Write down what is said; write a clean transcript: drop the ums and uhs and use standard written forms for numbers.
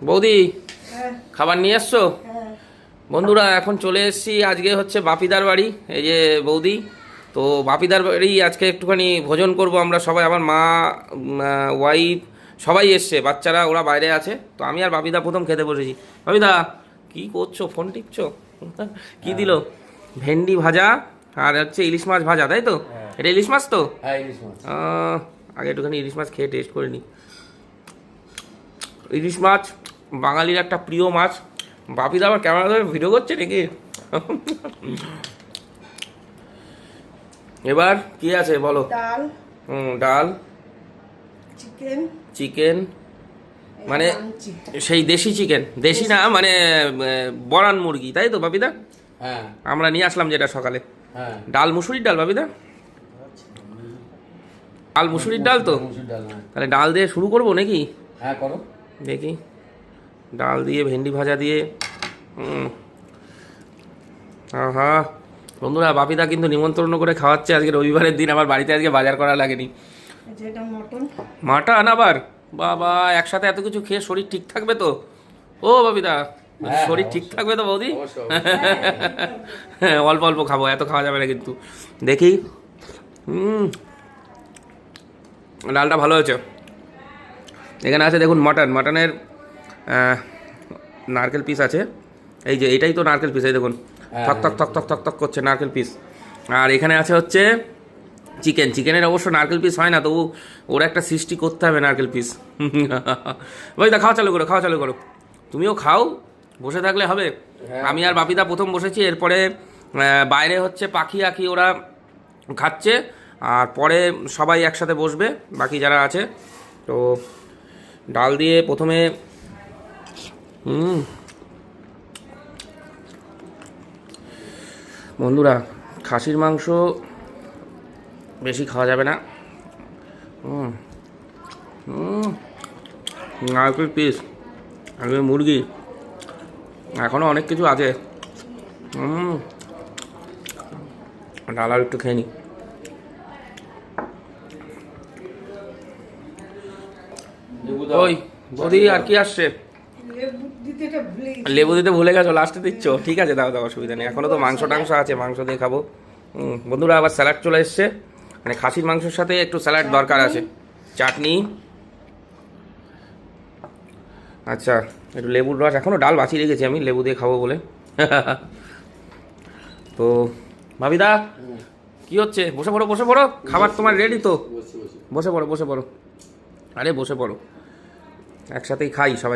বৌদি খাবার নিয়ে এসছো? বন্ধুরা এখন চলে এসেছি, আজকে হচ্ছে বাপিদার বাড়ি। এই যে বৌদি, তো বাপিদার বাড়ি আজকে একটুখানি ভোজন করব আমরা সবাই। আমার মা, ওয়াইফ সবাই এসছে, বাচ্চারা ওরা বাইরে আছে। তো আমি আর বাপিদা প্রথম খেতে বসেছি। বাপিদা কি করছো, ফোন টিপছো? কি দিল? ভেন্ডি ভাজা আর হচ্ছে ইলিশ মাছ ভাজা, তাই তো? এটা ইলিশ মাছ তো? হ্যাঁ, ইলিশ মাছ। আগে একটুখানি ইলিশ মাছ খেয়ে টেস্ট করে নিই। ইলিশ মাছ বাঙালির একটা প্রিয় মাছ। বাপিদা আবার ক্যামেরা ধরে ভিডিও করছে নাকি? এবার কি আছে বলো? ডাল, ডাল, চিকেন, চিকেন মানে সেই দেশি চিকেন, দেশি না মানে বরান মুরগি, তাই তো বাপিদা? হ্যাঁ, আমরা নিয়ে আসলাম যেটা সকালে। হ্যাঁ। ডাল মুসুরির ডাল বাপিদা? ডাল মুসুরির ডাল তো? মুসুর ডাল, হ্যাঁ। তাহলে ডাল দিয়ে শুরু করবো নাকি? হ্যাঁ, করো। দেখি, ডাল দিয়ে ভেন্ডি ভাজা দিয়ে। হ্যাঁ বন্ধুরা, বাপিদা কিন্তু নিমন্ত্রণ করে খাওয়াচ্ছে আজকে রবিবারের দিন। আমার বাড়িতে আজকে বাজার করা লাগেনি। যেটা মটন। মাটন আবার? বাবা, একসাথে এত কিছু খেয়ে শরীর ঠিক থাকবে তো? ও বাপিদা, হ্যাঁ, শরীর ঠিক থাকবে তো বৌদি? অবশ্যই, হ্যাঁ, অল্প অল্প খাবো, এত খাওয়া যাবে না কিন্তু। দেখি, ডালটা ভালো হয়েছে। এখানে আছে দেখুন মাটনের নারকেল পিস আছে। এই যে এটাই তো নারকেল পিস, এই দেখুন থক থক থক থক থক থক করছে নারকেল পিস। আর এখানে আছে হচ্ছে চিকেনের অবশ্য নারকেল পিস হয় না, তবু ওরা একটা সৃষ্টি করতে হবে নারকেল পিস। ভাই দা, খাওয়া চালু করো। তুমিও খাও, বসে থাকলে হবে? আমি আর বাপিদা প্রথম বসেছি, এরপরে বাইরে হচ্ছে পাখি আখি ওরা খাচ্ছে, আর পরে সবাই একসাথে বসবে বাকি যারা আছে। তো ডাল দিয়ে প্রথমে বন্ধুরা, খাসির মাংস বেশি খাওয়া যাবে না। নারকেল পিস, আগে মুরগি, এখনও অনেক কিছু আছে। ডাল আর একটু খেয়ে নি। ওই বৌদি, আর কি আসছে? লেবু দিতে ভুলে গেছো, লাস্টে দিচ্ছ? ঠিক আছে, দাও অসুবিধা নেই। এখনও তো মাংস টাংস আছে, মাংস দিয়ে খাবো। বন্ধুরা, আবার স্যালাড চলে এসছে, মানে খাসির মাংসের সাথে একটু স্যালাড দরকার আছে। চাটনি, আচ্ছা একটু লেবুর রস, এখনও ডাল বাঁচিয়ে রেখেছি আমি লেবু দিয়ে খাবো বলে। তো ভাবিদা, কি হচ্ছে? বসে পড়ো, খাবার তোমার রেডি তো? বসে পড়ো। আরে বসে পড়ো, একসাথেই খাই সবাই।